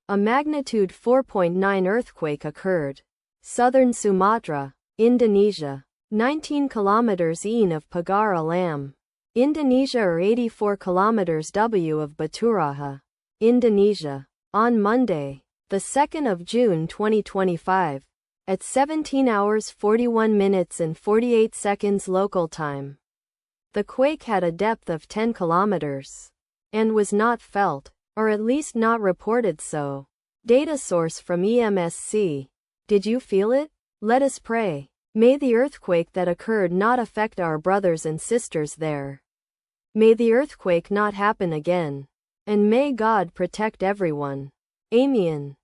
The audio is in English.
A magnitude 4.9 earthquake occurred. Southern Sumatra, Indonesia. 19 kilometers east of Pagar Alam, Indonesia or 84 kilometers west of Baturaja, Indonesia. On Monday, the 2nd of June 2025, at 17 hours 41 minutes and 48 seconds local time. The quake had a depth of 10 kilometers and was not felt, or at least not reported so. Data source from EMSC. Did you feel it? Let us pray. May the earthquake that occurred not affect our brothers and sisters there. May the earthquake not happen again. And may God protect everyone. Amen.